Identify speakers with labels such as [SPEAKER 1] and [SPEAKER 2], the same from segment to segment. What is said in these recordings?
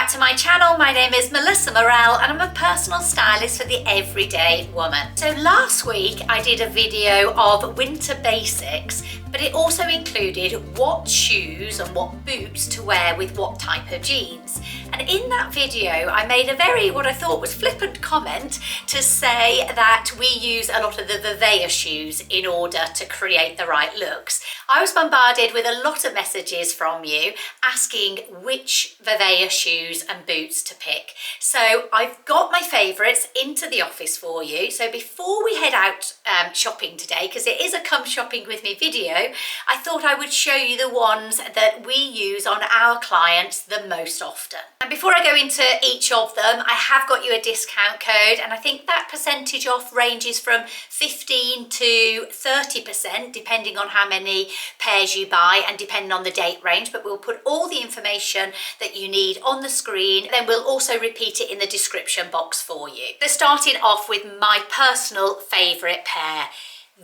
[SPEAKER 1] back to my channel. My name is Melissa Murrell and I'm a personal stylist for the everyday woman. So last week I did a video of winter basics, but it also included what shoes and what boots to wear with what type of jeans. And in that video I made a what I thought was flippant comment to say that we use a lot of the Vivaia shoes in order to create the right looks. I was bombarded with a lot of messages from you asking which Vivaia shoes and boots to pick. So I've got my favourites into the office for you. So before we head out shopping today, because it is a come shopping with me video, I thought I would show you the ones that we use on our clients the most often. And before I go into each of them, I have got you a discount code, and I think that percentage off ranges from 15 to 30% depending on how many pairs you buy and depending on the date range, but we'll put all the information that you need on the screen, then we'll also repeat it in the description box for you. So starting off with my personal favourite pair.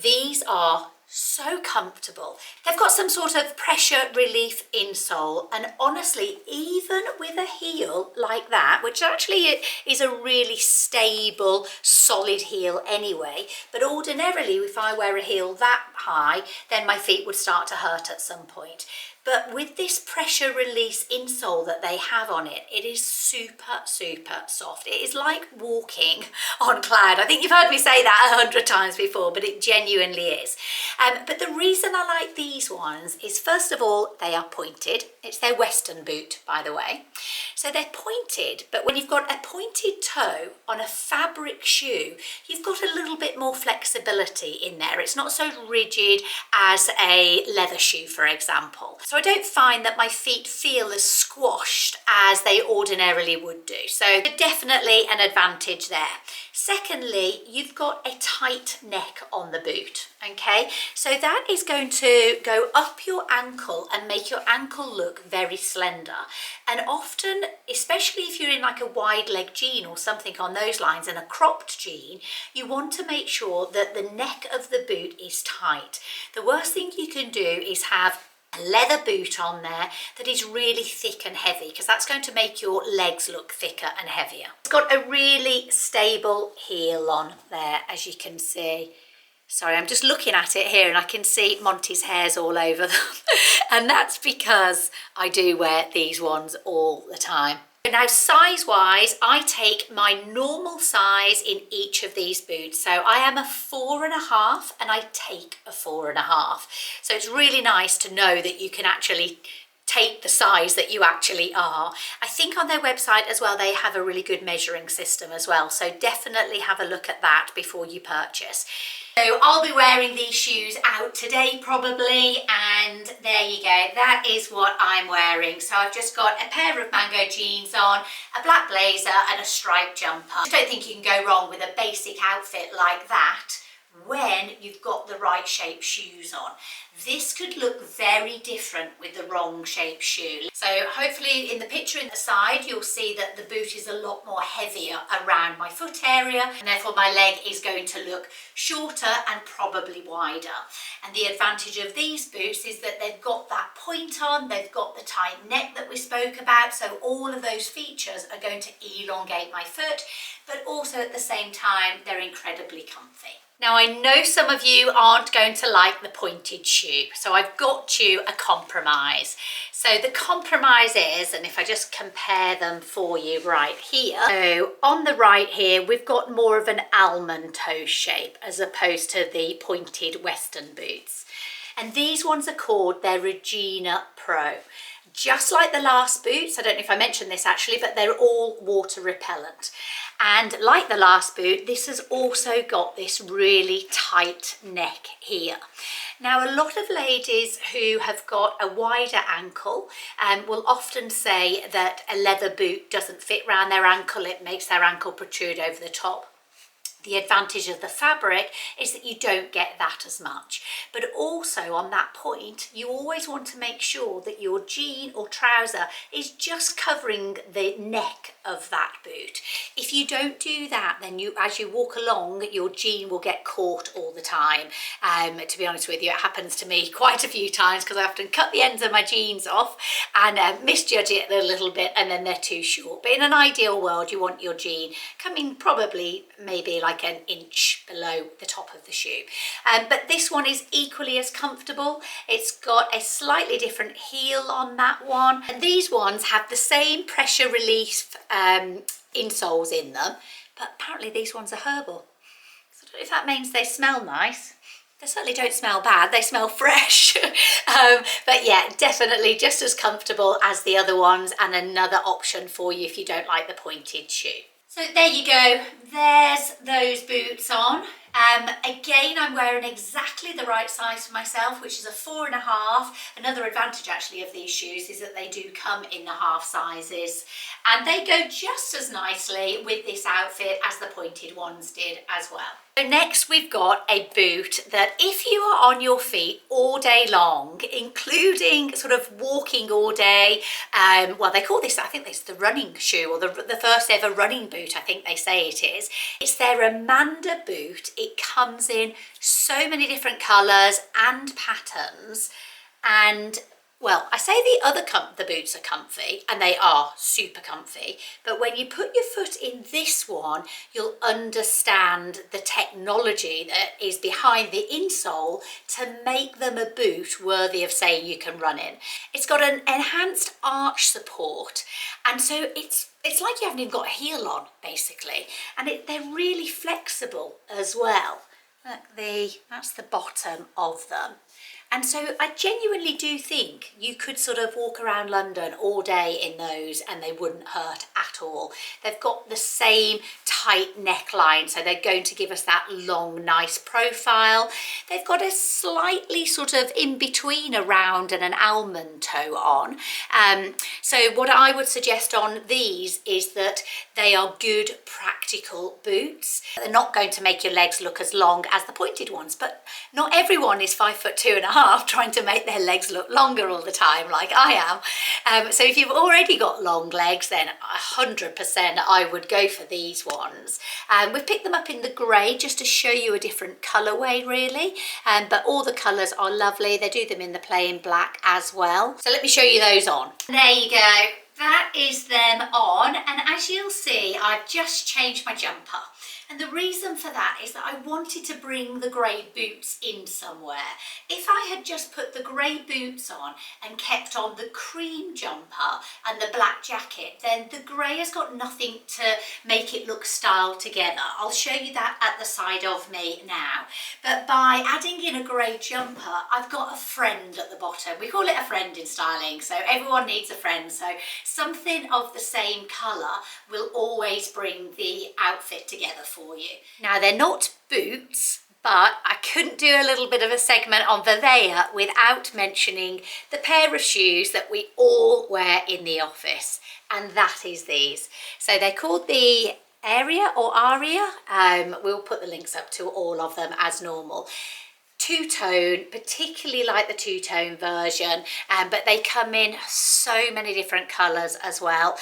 [SPEAKER 1] These are so comfortable. They've got some sort of pressure relief insole, and honestly, even with a heel like that, which actually is a really stable, solid heel anyway, but ordinarily if I wear a heel that high, then my feet would start to hurt at some point. But with this pressure release insole that they have on it, it is super, super soft. It is like walking on cloud. I think you've heard me say that 100 times before, but it genuinely is. But the reason I like these ones is, first of all, they are pointed. It's their Western boot, by the way. So they're pointed, but when you've got a pointed toe on a fabric shoe, you've got a little bit more flexibility in there. It's not so rigid as a leather shoe, for example. So I don't find that my feet feel as squashed as they ordinarily would do. So definitely an advantage there. Secondly, you've got a tight neck on the boot, okay? So that is going to go up your ankle and make your ankle look very slender. And often, especially if you're in like a wide leg jean or something on those lines and a cropped jean, you want to make sure that the neck of the boot is tight. The worst thing you can do is have a leather boot on there that is really thick and heavy, because that's going to make your legs look thicker and heavier. It's got a really stable heel on there, as you can see. Sorry, I'm just looking at it here and I can see Monty's hairs all over them. And that's because I do wear these ones all the time. Now, size-wise, I take my normal size in each of these boots. So I am a 4.5 and I take a 4.5. So it's really nice to know that you can actually take the size that you actually are. I think on their website as well, they have a really good measuring system as well. So definitely have a look at that before you purchase. So I'll be wearing these shoes out today probably, and there you go, that is what I'm wearing. So I've just got a pair of mango jeans on, a black blazer and a striped jumper. I don't think you can go wrong with a basic outfit like that when you've got the right shape shoes on. This could look very different with the wrong shape shoe. So hopefully in the picture in the side, you'll see that the boot is a lot more heavier around my foot area, and therefore my leg is going to look shorter and probably wider. And the advantage of these boots is that they've got that point on, they've got the tight neck that we spoke about, so all of those features are going to elongate my foot, but also at the same time, they're incredibly comfy. Now, I know some of you aren't going to like the pointed shoe, so I've got you a compromise. So the compromise is, and if I just compare them for you right here, so on the right here, we've got more of an almond toe shape as opposed to the pointed Western boots. And these ones are called their Regina Pro. Just like the last boots, I don't know if I mentioned this actually, but they're all water repellent. And like the last boot, this has also got this really tight neck here. Now, a lot of ladies who have got a wider ankle will often say that a leather boot doesn't fit around their ankle, it makes their ankle protrude over the top. The advantage of the fabric is that you don't get that as much. But also on that point, you always want to make sure that your jean or trouser is just covering the neck of that boot. If you don't do that, then as you walk along, your jean will get caught all the time. To be honest with you, it happens to me quite a few times because I often cut the ends of my jeans off and misjudge it a little bit, and then they're too short. But in an ideal world, you want your jean coming probably maybe like an inch below the top of the shoe. But this one is equally as comfortable. It's got a slightly different heel on that one. And these ones have the same pressure relief insoles in them, but apparently these ones are herbal. So I don't know if that means they smell nice. They certainly don't smell bad, they smell fresh. But yeah, definitely just as comfortable as the other ones, and another option for you if you don't like the pointed shoe. So there you go, there's those boots on. Again, I'm wearing exactly the right size for myself, which is a 4.5. Another advantage actually of these shoes is that they do come in the half sizes, and they go just as nicely with this outfit as the pointed ones did as well. So next we've got a boot that if you are on your feet all day long, including sort of walking all day, well, they call this, I think it's the running shoe, or the first ever running boot, I think they say it is. It's their Amanda boot. It comes in so many different colours and patterns, and well, I say the boots are comfy, and they are super comfy, but when you put your foot in this one, you'll understand the technology that is behind the insole to make them a boot worthy of saying you can run in. It's got an enhanced arch support, and so it's like you haven't even got a heel on, basically, and they're really flexible as well. Look, that's the bottom of them. And so I genuinely do think you could sort of walk around London all day in those and they wouldn't hurt at all. They've got the same tight neckline, so they're going to give us that long, nice profile. They've got a slightly sort of in-between a round and an almond toe on. So what I would suggest on these is that they are good, practical boots. They're not going to make your legs look as long as the pointed ones, but not everyone is 5'2.5" trying to make their legs look longer all the time like I am. So if you've already got long legs, then 100% I would go for these ones. We've picked them up in the grey just to show you a different colourway really, but all the colours are lovely. They do them in the plain black as well. So let me show you those on. There you go. That is them on, and as you'll see, I've just changed my jumper. And the reason for that is that I wanted to bring the grey boots in somewhere. If I had just put the grey boots on and kept on the cream jumper and the black jacket, then the grey has got nothing to make it look styled together. I'll show you that at the side of me now. But by adding in a grey jumper, I've got a friend at the bottom. We call it a friend in styling, so everyone needs a friend. So something of the same colour will always bring the outfit together for you. Now they're not boots, but I couldn't do a little bit of a segment on Vivaia without mentioning the pair of shoes that we all wear in the office, and that is these. So they're called the Aria or Aria. We'll put the links up to all of them as normal. Two-tone, particularly like the two-tone version, but they come in so many different colours as well.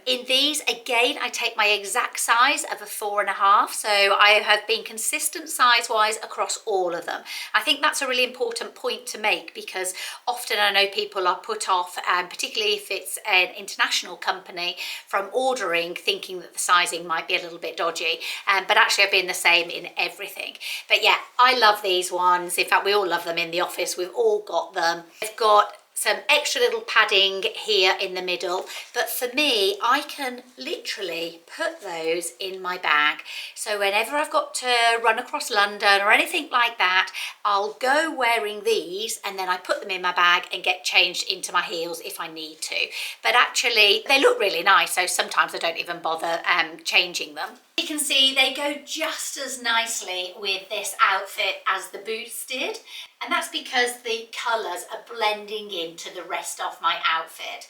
[SPEAKER 1] In these, again, I take my exact size of a 4.5, so I have been consistent size-wise across all of them. I think that's a really important point to make, because often I know people are put off, particularly if it's an international company, from ordering thinking that the sizing might be a little bit dodgy, but actually I've been the same in everything. But yeah, I love these ones. In fact, we all love them in the office. We've all got them. They've got some extra little padding here in the middle, but for me, I can literally put those in my bag. So whenever I've got to run across London or anything like that, I'll go wearing these, and then I put them in my bag and get changed into my heels if I need to. But actually, they look really nice, so sometimes I don't even bother changing them. You can see they go just as nicely with this outfit as the boots did, and that's because the colours are blending into the rest of my outfit.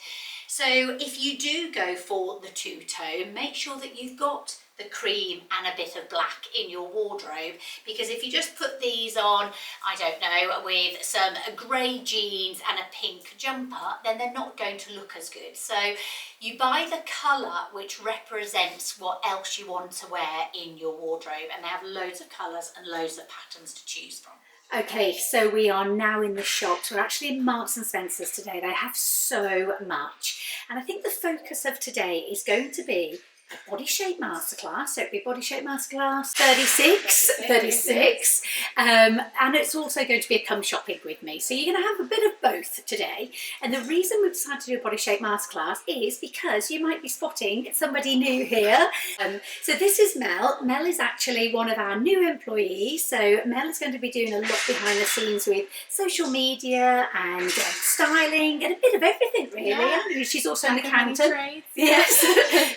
[SPEAKER 1] So if you do go for the two-tone, make sure that you've got the cream and a bit of black in your wardrobe, because if you just put these on, I don't know, with some grey jeans and a pink jumper, then they're not going to look as good. So you buy the colour which represents what else you want to wear in your wardrobe, and they have loads of colours and loads of patterns to choose from. Okay, so we are now in the shops. We're actually in Marks and Spencer's today. They have so much. And I think the focus of today is going to be a body shape masterclass. So it'll be body shape masterclass 36. And it's also going to be a come shopping with me. So you're going to have a bit of both today. And the reason we've decided to do a body shape masterclass is because you might be spotting somebody new here. So this is Mel. Mel is actually one of our new employees. So Mel is going to be doing a lot behind the scenes with social media and styling and a bit of everything really. Yeah. She's also an accountant. Yes.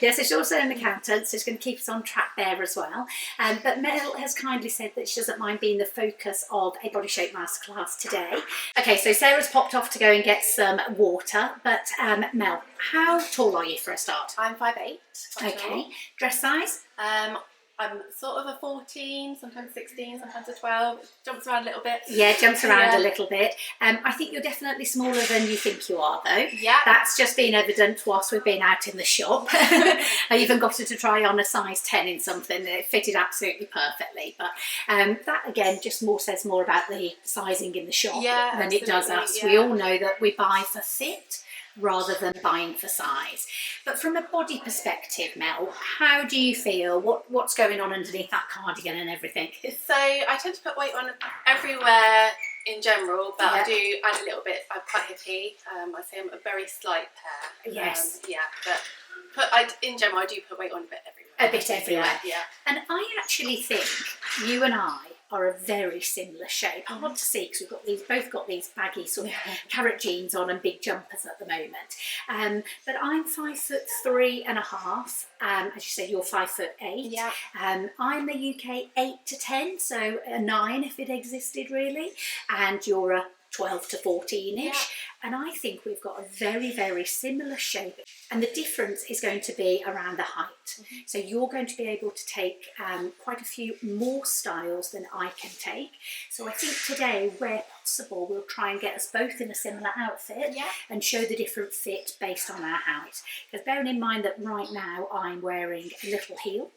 [SPEAKER 1] Yes, she's also an accountant, so she's going to keep us on track there as well. But Mel has kindly said that she doesn't mind being the focus of a body shape masterclass today. Okay, so Sarah's popped off to go and get some water, but Mel, how tall are you for a start?
[SPEAKER 2] I'm 5'8".
[SPEAKER 1] Okay, dress size?
[SPEAKER 2] I'm sort of a 14, sometimes 16, sometimes a 12. It jumps around a little bit.
[SPEAKER 1] Yeah, jumps around a little bit. I think you're definitely smaller than you think you are, though.
[SPEAKER 2] Yeah.
[SPEAKER 1] That's just been evident whilst we've been out in the shop. I even got her to try on a size 10 in something that it fitted absolutely perfectly. But that, again, just says more about the sizing in the shop than it does us. Yeah. We all know that we buy for fit rather than buying for size. But from a body perspective, Mel, how do you feel? What's going on underneath that cardigan and everything?
[SPEAKER 2] So I tend to put weight on everywhere in general, but I do add a little bit. I'm quite hippie. I say I'm a very slight pair.
[SPEAKER 1] Yes.
[SPEAKER 2] In general, I do put weight on a bit everywhere.
[SPEAKER 1] A bit everywhere.
[SPEAKER 2] Yeah.
[SPEAKER 1] And I actually think you and I are a very similar shape. Hard to see because we've both got these baggy sort of carrot jeans on and big jumpers at the moment. But I'm 5'3.5". As you said, you're 5'8".
[SPEAKER 2] Yeah.
[SPEAKER 1] I'm a UK 8 to 10, so a 9 if it existed really, and you're a 12 to 14-ish. Yeah. And I think we've got a very, very similar shape. And the difference is going to be around the height. Mm-hmm. So you're going to be able to take quite a few more styles than I can take. So I think today, where possible, we'll try and get us both in a similar outfit and show the different fit based on our height. Because bearing in mind that right now I'm wearing a little heel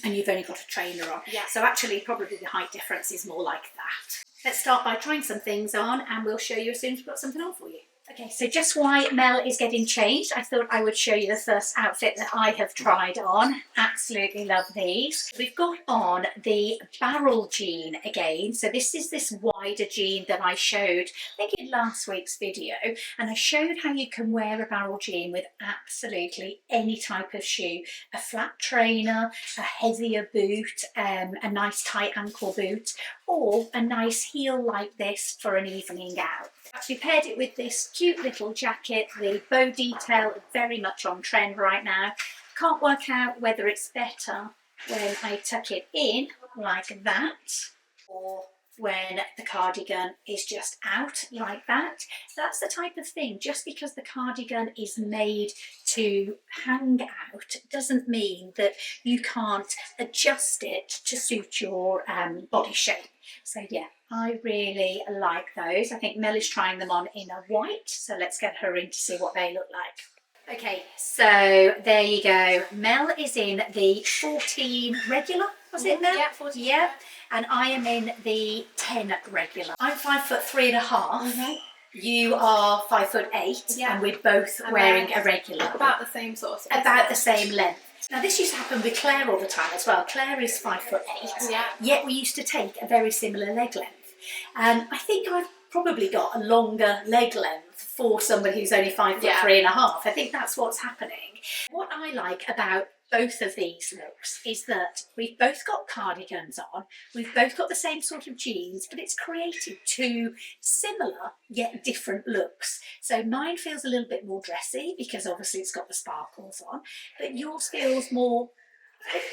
[SPEAKER 1] and you've only got a trainer on. Yeah. So actually probably the height difference is more like that. Let's start by trying some things on and we'll show you as soon as we've got something on for you. Okay, so just while Mel is getting changed, I thought I would show you the first outfit that I have tried on. Absolutely love these. We've got on the barrel jean again. So this is this wider jean that I showed, I think in last week's video. And I showed how you can wear a barrel jean with absolutely any type of shoe. A flat trainer, a heavier boot, a nice tight ankle boot, or a nice heel like this for an evening out. Actually paired it with this cute little jacket, the bow detail very much on trend right now. Can't work out whether it's better when I tuck it in like that or when the cardigan is just out like that. That's the type of thing. Just because the cardigan is made to hang out doesn't mean that you can't adjust it to suit your body shape. So yeah, I really like those. I think Mel is trying them on in a white, so let's get her in to see what they look like. Okay, so there you go. Mel is in the 14 regular, was it Mel?
[SPEAKER 2] Yeah, 14.
[SPEAKER 1] Yeah, and I am in the 10 regular. I'm 5'3.5". You are 5'8", and we're both wearing a regular.
[SPEAKER 2] About the same sort of space.
[SPEAKER 1] About the same length. Now this used to happen with Claire all the time as well. Claire is 5'8", yet we used to take a very similar leg length. I think I've probably got a longer leg length for somebody who's only 5'3.5". I think that's what's happening. What I like about both of these looks is that we've both got cardigans on, we've both got the same sort of jeans, but it's created two similar yet different looks. So mine feels a little bit more dressy because obviously it's got the sparkles on, but yours feels more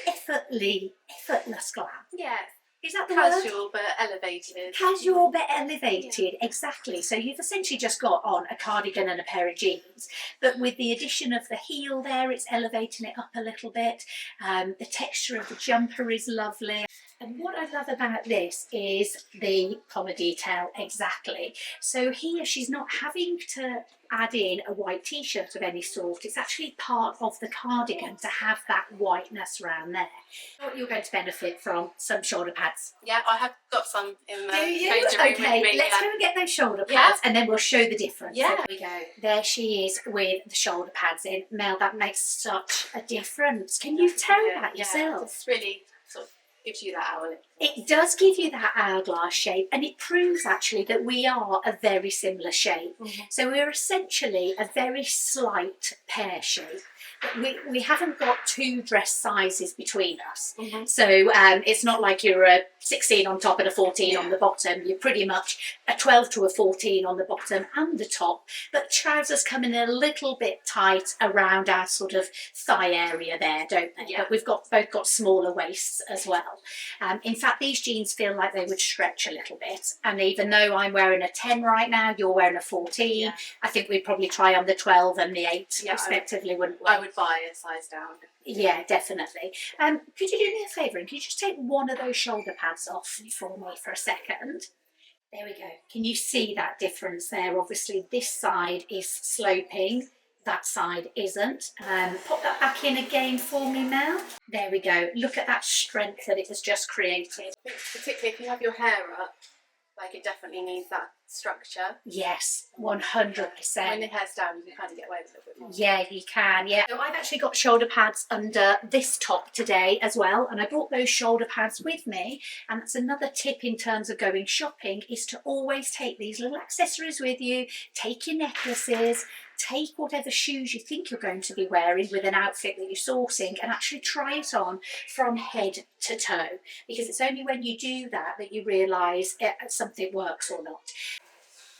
[SPEAKER 1] effortless glam.
[SPEAKER 2] Yeah,
[SPEAKER 1] Is that the word?
[SPEAKER 2] Casual but elevated.
[SPEAKER 1] Casual but elevated, exactly. So you've essentially just got on a cardigan and a pair of jeans, but with the addition of the heel there, it's elevating it up a little bit. The texture of the jumper is lovely. And what I love about this is the collar detail, exactly. So here she's not having to add in a white t-shirt of any sort. It's actually part of the cardigan to have that whiteness around there. You're going to benefit from some shoulder pads.
[SPEAKER 2] Yeah, I have got some in the
[SPEAKER 1] Do you?
[SPEAKER 2] changing room
[SPEAKER 1] Okay,
[SPEAKER 2] with me.
[SPEAKER 1] let's go and get those shoulder pads and then we'll show the difference.
[SPEAKER 2] Yeah.
[SPEAKER 1] There we go. There she is with the shoulder pads in. Mel, that makes such a difference. Can you tell that yourself?
[SPEAKER 2] It's really sort of gives you that hourglass.
[SPEAKER 1] It does give you that hourglass shape, and it proves actually that we are a very similar shape. So we're essentially a very slight pear shape. We haven't got two dress sizes between us. So it's not like you're a 16 on top and a 14 on the bottom. You're pretty much a 12 to a 14 on the bottom and the top, but trousers come in a little bit tight around our sort of thigh area there, don't they? But we've both got smaller waists as well. In fact, these jeans feel like they would stretch a little bit, and even though I'm wearing a 10 right now, you're wearing a 14, I think we'd probably try on the 12 and the 8 respectively, wouldn't we?
[SPEAKER 2] I would buy a size down.
[SPEAKER 1] Yeah, definitely. Could you do me a favour and could you just take one of those shoulder pads off for me for a second? There we go. Can you see that difference there? Obviously this side is sloping, that side isn't. Pop that back in again for me, Mel. There we go. Look at that strength that it has just created.
[SPEAKER 2] Particularly if you have your hair up, like it definitely needs that structure.
[SPEAKER 1] Yes, 100%.
[SPEAKER 2] When the hair's down, you can kind of get away with it a bit more.
[SPEAKER 1] Yeah, you can, yeah. So I've actually got shoulder pads under this top today as well, and I brought those shoulder pads with me, and that's another tip in terms of going shopping, is to always take these little accessories with you, take your necklaces, take whatever shoes you think you're going to be wearing with an outfit that you're sourcing and actually try it on from head to toe, because it's only when you do that that you realise something works or not.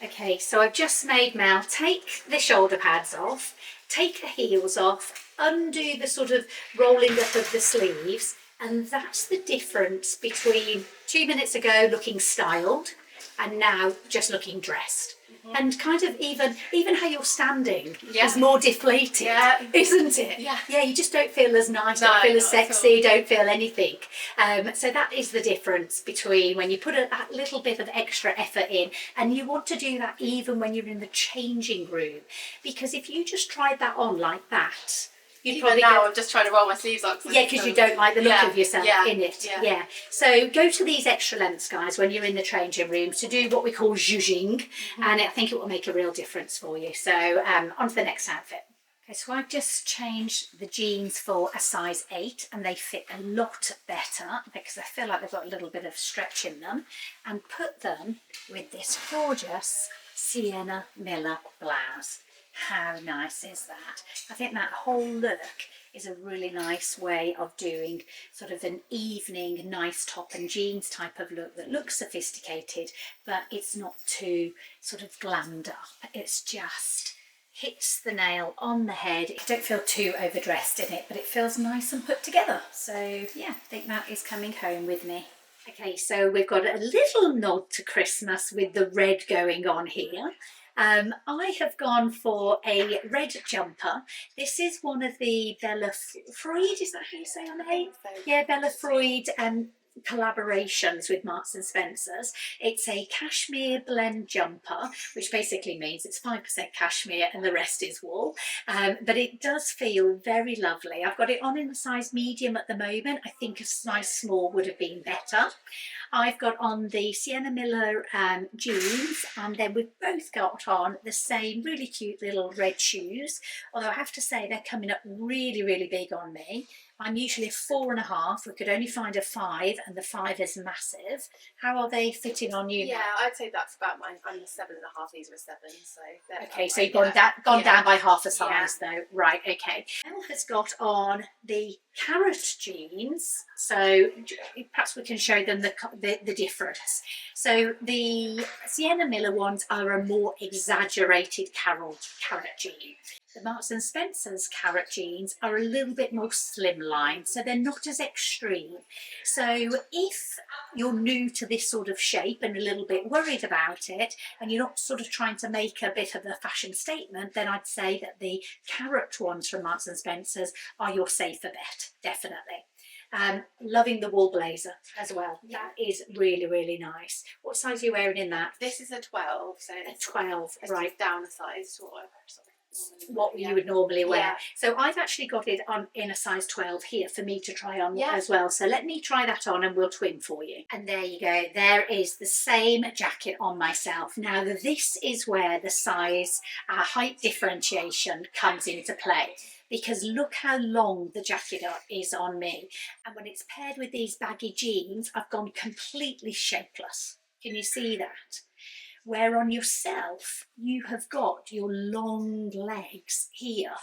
[SPEAKER 1] Okay, so I've just made Mel take the shoulder pads off, take the heels off, undo the sort of rolling up of the sleeves, and that's the difference between 2 minutes ago looking styled and now just looking dressed. And kind of even how you're standing is more deflated, isn't it? Yeah, you just don't feel as nice, don't feel as sexy, don't feel anything. So that is the difference between when you put a little bit of extra effort in, and you want to do that even when you're in the changing room, because if you just tried that on like that, you'd probably
[SPEAKER 2] I'm just trying to roll my sleeves up.
[SPEAKER 1] Yeah, because you don't like the look of yourself in it. Yeah. So go to these extra lengths, guys, when you're in the changing rooms to do what we call zhuzhing, and I think it will make a real difference for you. So on to the next outfit. Okay, so I've just changed the jeans for a size 8, and they fit a lot better because I feel like they've got a little bit of stretch in them, and put them with this gorgeous Sienna Miller blouse. How nice is that? I think that whole look is a really nice way of doing sort of an evening nice top and jeans type of look that looks sophisticated, but it's not too sort of glammed up. It's just hits the nail on the head. You don't feel too overdressed in it, but it feels nice and put together. So yeah, I think that is coming home with me. Okay, so we've got a little nod to Christmas with the red going on here. I have gone for a red jumper. This is one of the Bella Freud, is that how you say her name? Yeah, Bella Freud collaborations with Marks and Spencer's. It's a cashmere blend jumper, which basically means it's 5% cashmere and the rest is wool, but it does feel very lovely. I've got it on in the size medium at the moment. I think a size small would have been better. I've got on the Sienna Miller jeans, and then we've both got on the same really cute little red shoes, although I have to say they're coming up really, really big on me. I'm usually a 4.5. We could only find a 5, and the 5 is massive. How are they fitting on you?
[SPEAKER 2] Yeah, I'd say that's about mine. I'm a 7.5. These are a 7. So
[SPEAKER 1] okay, so you've gone down by half a size though. Right. Okay. Elle has got on the carrot jeans, so perhaps we can show them the difference. So the Sienna Miller ones are a more exaggerated carrot jean. The Marks and Spencer's carrot jeans are a little bit more slimline, so they're not as extreme. So if you're new to this sort of shape and a little bit worried about it, and you're not sort of trying to make a bit of a fashion statement, then I'd say that the carrot ones from Marks and Spencer's are your safer bet, definitely. Loving the wool blazer as well. That is really, really nice. What size are you wearing in that?
[SPEAKER 2] This is a 12, so
[SPEAKER 1] A 12, right.
[SPEAKER 2] Down a size to
[SPEAKER 1] what you would normally wear. Yeah. So I've actually got it on in a size 12 here for me to try on as well. So let me try that on and we'll twin for you. And there you go. There is the same jacket on myself. Now this is where the size height differentiation comes into play. Because look how long the jacket is on me. And when it's paired with these baggy jeans, I've gone completely shapeless. Can you see that? Where on yourself, you have got your long legs here.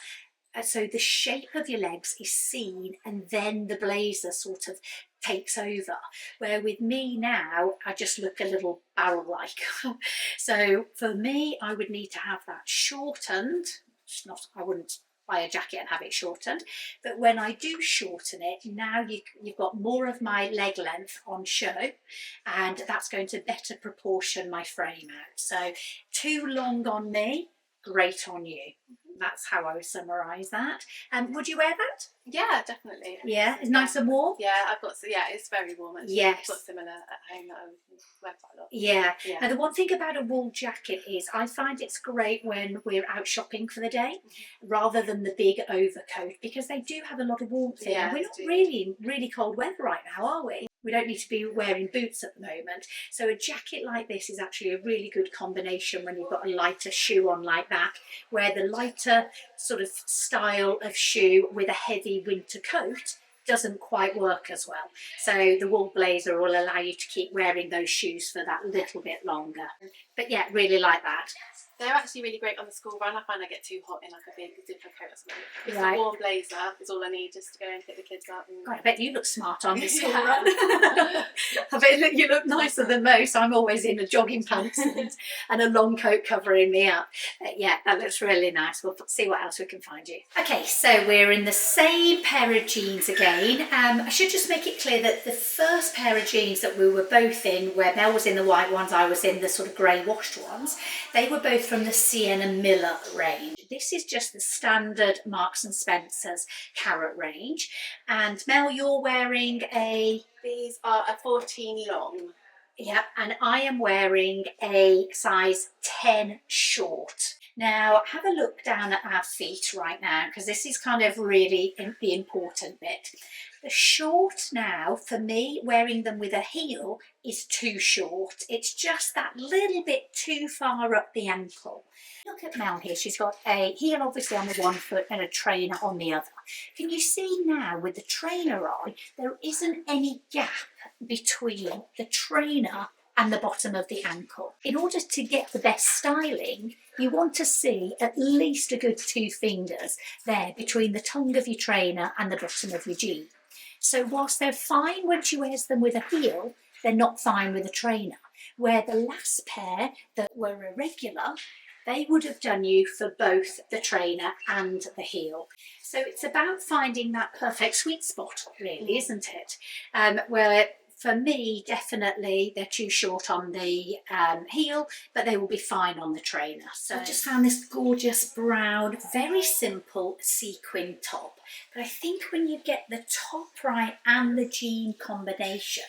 [SPEAKER 1] So the shape of your legs is seen and then the blazer sort of takes over. Where with me now, I just look a little barrel-like. So for me, I would need to have that shortened. It's not, I wouldn't buy a jacket and have it shortened, but when I do shorten it, now you've got more of my leg length on show, and that's going to better proportion my frame out. So too long on me, great on you. That's how I would summarise that. Would you wear that?
[SPEAKER 2] Yeah, definitely.
[SPEAKER 1] Yeah, it's nice and warm.
[SPEAKER 2] Yeah, it's very warm actually.
[SPEAKER 1] Yes.
[SPEAKER 2] I've got similar at home that I wear quite a lot.
[SPEAKER 1] Yeah. Now the one thing about a wool jacket is I find it's great when we're out shopping for the day, rather than the big overcoat, because they do have a lot of warmth in. Yeah, we're not really cold weather right now, are we? We don't need to be wearing boots at the moment. So a jacket like this is actually a really good combination when you've got a lighter shoe on like that, where the lighter sort of style of shoe with a heavy winter coat doesn't quite work as well. So the wool blazer will allow you to keep wearing those shoes for that little bit longer. But yeah, really like that.
[SPEAKER 2] They're actually really great on the school run. I find I get too hot in like a big zipper coat or something. Just a warm blazer is all I need just to go and pick the kids up. And...
[SPEAKER 1] God, I bet you look smart on the school run. I bet you look nicer than most. I'm always in a jogging pants and a long coat covering me up. Yeah, that looks really nice. We'll see what else we can find you. Okay, so we're in the same pair of jeans again. I should just make it clear that the first pair of jeans that we were both in, where Mel was in the white ones, I was in the sort of grey washed ones, they were both from the Sienna Miller range. This is just the standard Marks and Spencer's carrot range. And Mel, you're wearing
[SPEAKER 2] These are a 14 long.
[SPEAKER 1] Yeah, and I am wearing a size 10 short. Now, have a look down at our feet right now, because this is kind of really the important bit. The short now, for me, wearing them with a heel is too short. It's just that little bit too far up the ankle. Look at Mel here. She's got a heel obviously on the one foot and a trainer on the other. Can you see now with the trainer on, there isn't any gap between the trainer and the bottom of the ankle. In order to get the best styling, you want to see at least a good 2 fingers there between the tongue of your trainer and the bottom of your jean. So whilst they're fine when she wears them with a heel, they're not fine with a trainer. Where the last pair that were irregular, they would have done you for both the trainer and the heel. So it's about finding that perfect sweet spot, really, isn't it? Where for me, definitely, they're too short on the heel, but they will be fine on the trainer. So I just found this gorgeous brown, very simple sequin top. But I think when you get the top right and the jean combination,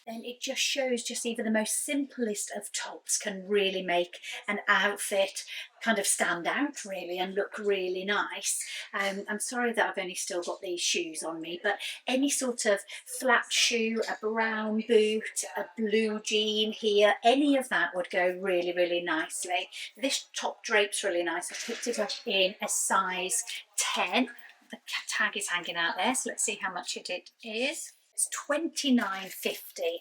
[SPEAKER 1] then it just shows just even the most simplest of tops can really make an outfit kind of stand out really and look really nice. I'm sorry that I've only still got these shoes on me, but any sort of flat shoe, a brown boot, a blue jean here, any of that would go really, really nicely. This top drape's really nice. I picked it up in a size 10. The tag is hanging out there, so let's see how much it is. It's $29.50.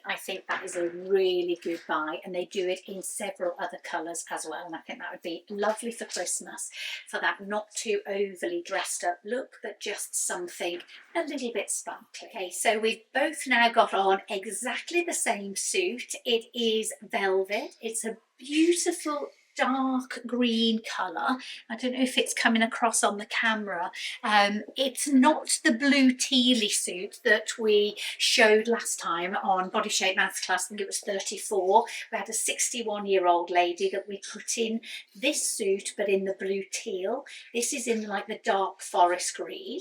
[SPEAKER 1] I think that is a really good buy, and they do it in several other colours as well, and I think that would be lovely for Christmas, for that not too overly dressed up look, but just something a little bit sparkly. Okay, so we've both now got on exactly the same suit. It is velvet. It's a beautiful dark green colour. I don't know if it's coming across on the camera. It's not the blue tealy suit that we showed last time on Body Shape Masterclass. I think it was 34. We had a 61-year-old lady that we put in this suit, but in the blue teal. This is in like the dark forest green.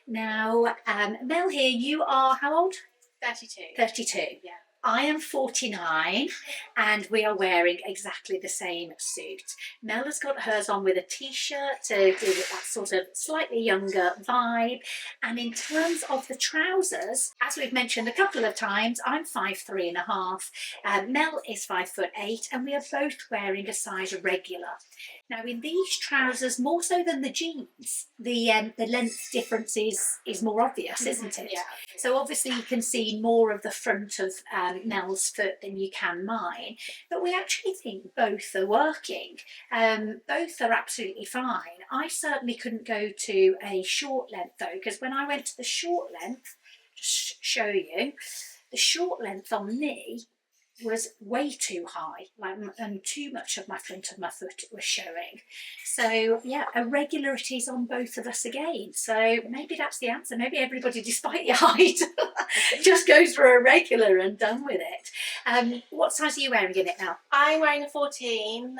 [SPEAKER 1] Now, Mel here, you are how old?
[SPEAKER 2] 32.
[SPEAKER 1] 32.
[SPEAKER 2] Yeah.
[SPEAKER 1] I am 49 and we are wearing exactly the same suit. Mel has got hers on with a t-shirt to give it that sort of slightly younger vibe. And in terms of the trousers, as we've mentioned a couple of times, I'm 5'3.5". Mel is 5'8", and we are both wearing a size regular. Now in these trousers, more so than the jeans, the length difference is more obvious, isn't it?
[SPEAKER 2] Yeah.
[SPEAKER 1] So obviously you can see more of the front of Mel's foot than you can mine, but we actually think both are working. Both are absolutely fine. I certainly couldn't go to a short length though, because when I went to the short length, just show you, the short length on me was way too high, and too much of my front of my foot was showing. So yeah, irregularities on both of us again. So maybe that's the answer. Maybe everybody, despite your height, just goes for a regular and done with it. What size are you wearing in it now?
[SPEAKER 2] I'm wearing a 14 in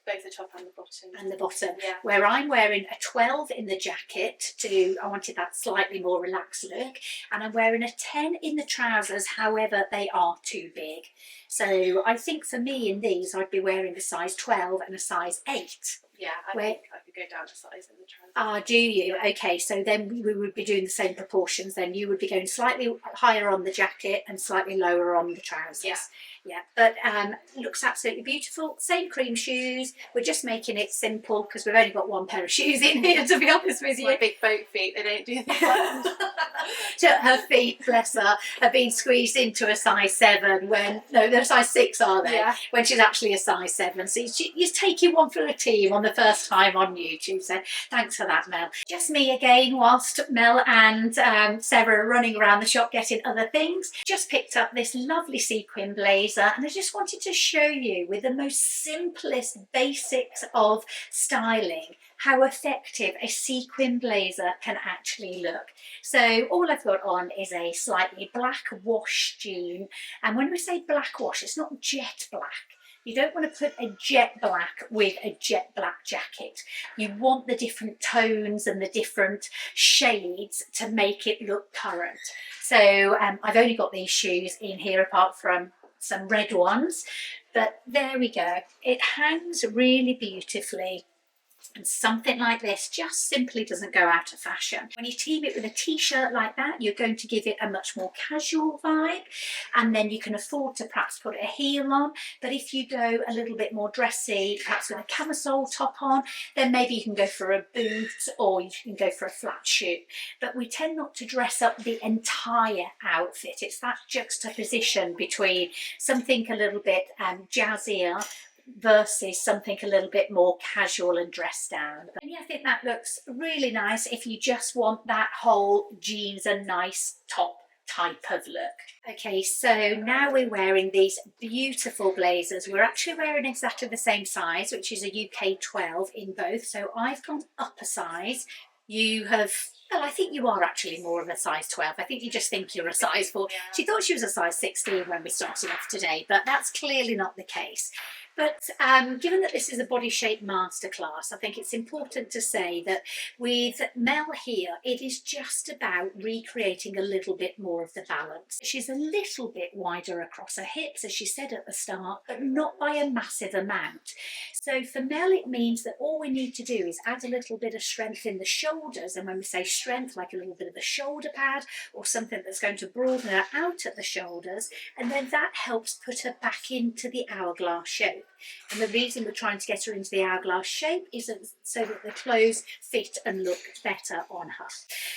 [SPEAKER 2] both the top and the bottom.
[SPEAKER 1] And the bottom,
[SPEAKER 2] yeah.
[SPEAKER 1] Where I'm wearing a 12 in the jacket I wanted that slightly more relaxed look, and I'm wearing a 10 in the trousers, however they are too big. So I think for me in these I'd be wearing a size 12 and a size 8.
[SPEAKER 2] Yeah, I think I could go down a size in the trousers.
[SPEAKER 1] Ah, do you? Okay, so then we would be doing the same proportions then. You would be going slightly higher on the jacket and slightly lower on the trousers.
[SPEAKER 2] Yeah.
[SPEAKER 1] Yeah, but looks absolutely beautiful. Same cream shoes. We're just making it simple because we've only got one pair of shoes in here, to be honest with you.
[SPEAKER 2] My big boat feet, they don't do this.
[SPEAKER 1] So her feet, bless her, have been squeezed into a size 7 when, no, they're size 6, are they?
[SPEAKER 2] Yeah.
[SPEAKER 1] When she's actually a size 7. So you're taking one for the team on the first time on YouTube. So thanks for that, Mel. Just me again, whilst Mel and Sarah are running around the shop getting other things. Just picked up this lovely sequin blazer, and I just wanted to show you with the most simplest basics of styling how effective a sequin blazer can actually look. So all I've got on is a slightly black wash jean, and when we say black wash, it's not jet black. You don't want to put a jet black with a jet black jacket. You want the different tones and the different shades to make it look current. So I've only got these shoes in here apart from some red ones, but there we go. It hangs really beautifully. And something like this just simply doesn't go out of fashion. When you team it with a t-shirt like that, you're going to give it a much more casual vibe, and then you can afford to perhaps put a heel on. But if you go a little bit more dressy, perhaps with a camisole top on, then maybe you can go for a boot or you can go for a flat shoe. But we tend not to dress up the entire outfit. It's that juxtaposition between something a little bit jazzier versus something a little bit more casual and dressed down. But yeah, I think that looks really nice if you just want that whole jeans and nice top type of look. Okay, so now we're wearing these beautiful blazers. We're actually wearing exactly the same size, which is a UK 12 in both. So I've gone up a size. You have, well, I think you are actually more of a size 12. I think you just think you're a size 4. She thought she was a size 16 when we started off today, but that's clearly not the case. But given that this is a body shape masterclass, I think it's important to say that with Mel here, it is just about recreating a little bit more of the balance. She's a little bit wider across her hips, as she said at the start, but not by a massive amount. So for Mel, it means that all we need to do is add a little bit of strength in the shoulders. And when we say strength, like a little bit of a shoulder pad or something that's going to broaden her out at the shoulders. And then that helps put her back into the hourglass shape. And the reason we're trying to get her into the hourglass shape is so that the clothes fit and look better on her.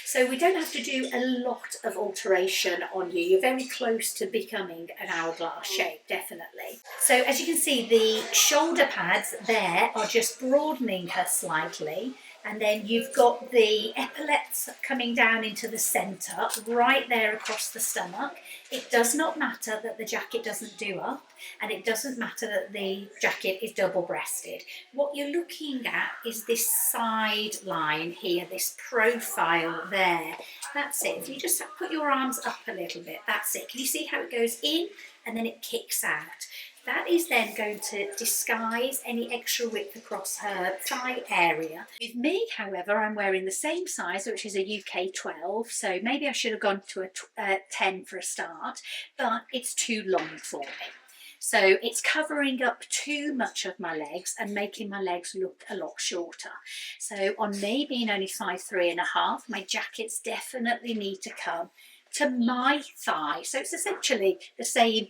[SPEAKER 1] So we don't have to do a lot of alteration on you. You're very close to becoming an hourglass shape, definitely. So as you can see, the shoulder pads there are just broadening her slightly. And then you've got the epaulets coming down into the centre, right there across the stomach. It does not matter that the jacket doesn't do up, and it doesn't matter that the jacket is double-breasted. What you're looking at is this side line here, this profile there. That's it. If you just put your arms up a little bit, that's it. Can you see how it goes in and then it kicks out? That is then going to disguise any extra width across her thigh area. With me, however, I'm wearing the same size, which is a UK 12, so maybe I should have gone to a 10 for a start, but it's too long for me. So it's covering up too much of my legs and making my legs look a lot shorter. So on me being only 5'3½", my jackets definitely need to come to my thigh. So it's essentially the same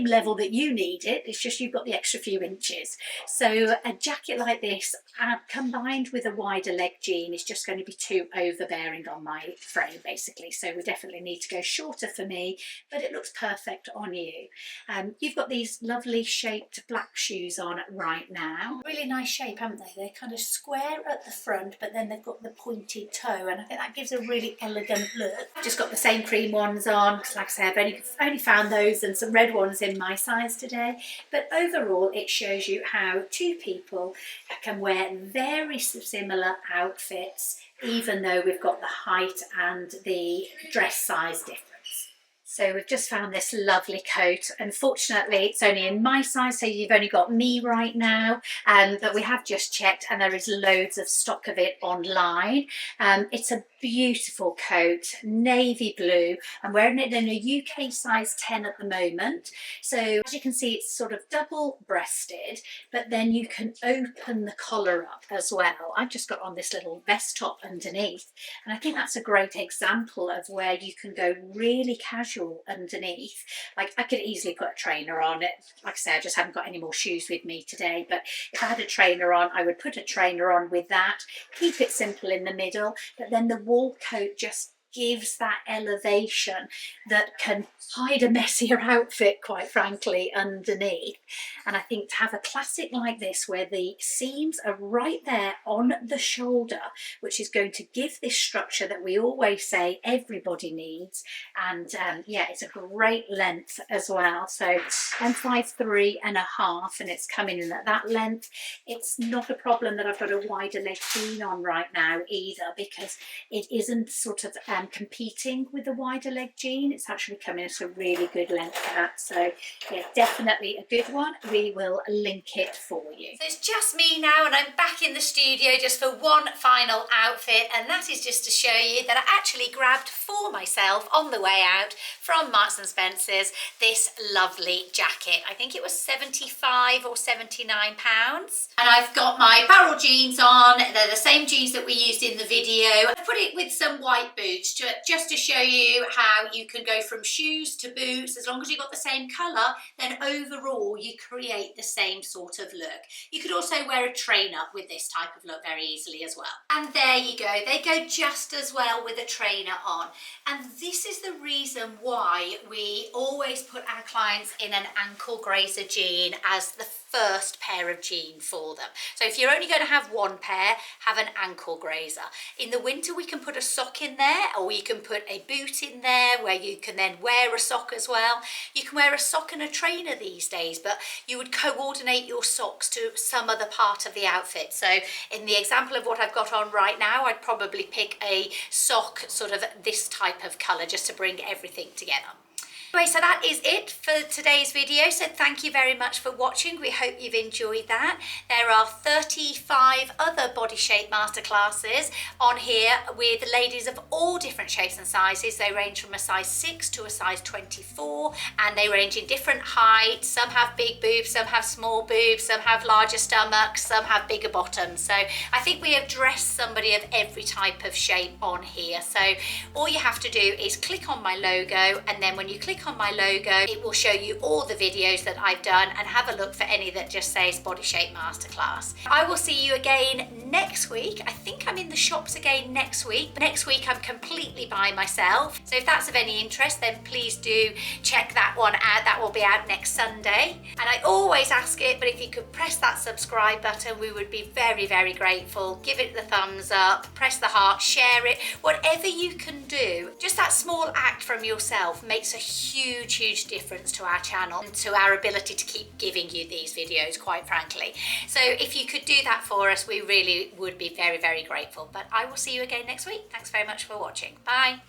[SPEAKER 1] level that you need it, it's just you've got the extra few inches. So a jacket like this combined with a wider leg jean is just going to be too overbearing on my frame basically, so we definitely need to go shorter for me, but it looks perfect on you. You've got these lovely shaped black shoes on right now, really nice shape, haven't they? They're kind of square at the front, but then they've got the pointed toe, and I think that gives a really elegant look. I've just got the same cream ones on, because like I say, I've only found those and some red ones in my size today, but overall it shows you how two people can wear very similar outfits even though we've got the height and the dress size difference. So we've just found this lovely coat. Unfortunately, it's only in my size, so you've only got me right now, but we have just checked and there is loads of stock of it online. It's a beautiful coat, navy blue. I'm wearing it in a UK size 10 at the moment. So as you can see, it's sort of double breasted, but then you can open the collar up as well. I've just got on this little vest top underneath, and I think that's a great example of where you can go really casual underneath. Like I could easily put a trainer on it. Like I say, I just haven't got any more shoes with me today, but if I had a trainer on, I would put a trainer on with that, keep it simple in the middle, but then the wool coat just gives that elevation that can hide a messier outfit, quite frankly, underneath. And I think to have a classic like this where the seams are right there on the shoulder, which is going to give this structure that we always say everybody needs, and yeah, it's a great length as well. So I'm 5'3½", and it's coming in at that length. It's not a problem that I've got a wider leg jean on right now either, because it isn't sort of competing with the wider leg jean. It's actually coming at a really good length for that. So yeah, definitely a good one. We will link it for you. So it's just me now, and I'm back in the studio just for one final outfit, and that is just to show you that I actually grabbed for myself on the way out from Marks and Spencer's this lovely jacket. I think it was £75 or £79, and I've got my barrel jeans on. They're the same jeans that we used in the video. I put it with some white boots just to show you how you can go from shoes to boots. As long as you've got the same colour, then overall you create the same sort of look. You could also wear a trainer with this type of look very easily as well. And there you go, they go just as well with a trainer on. And this is the reason why we always put our clients in an ankle grazer jean as the first pair of jeans for them. So if you're only going to have one pair, have an ankle grazer. In the winter we can put a sock in there, or you can put a boot in there where you can then wear a sock as well. You can wear a sock and a trainer these days, but you would coordinate your socks to some other part of the outfit. So in the example of what I've got on right now, I'd probably pick a sock sort of this type of colour just to bring everything together. Anyway, so that is it for today's video. So thank you very much for watching. We hope you've enjoyed that. There are 35 other body shape masterclasses on here with ladies of all different shapes and sizes. They range from a size 6 to a size 24, and they range in different heights. Some have big boobs, some have small boobs, some have larger stomachs, some have bigger bottoms. So I think we have dressed somebody of every type of shape on here. So all you have to do is click on my logo, and then when you click click on my logo. It will show you all the videos that I've done, and have a look for any that just says Body Shape Masterclass. I will see you again next week. I think I'm in the shops again next week. Next week I'm completely by myself. So if that's of any interest, then please do check that one out. That will be out next Sunday. And I always ask it, but if you could press that subscribe button, we would be very, very grateful. Give it the thumbs up, press the heart, share it, whatever you can do. Just that small act from yourself makes a huge, huge difference to our channel and to our ability to keep giving you these videos, quite frankly. So if you could do that for us, we really would be very, very grateful. But I will see you again next week. Thanks very much for watching. Bye.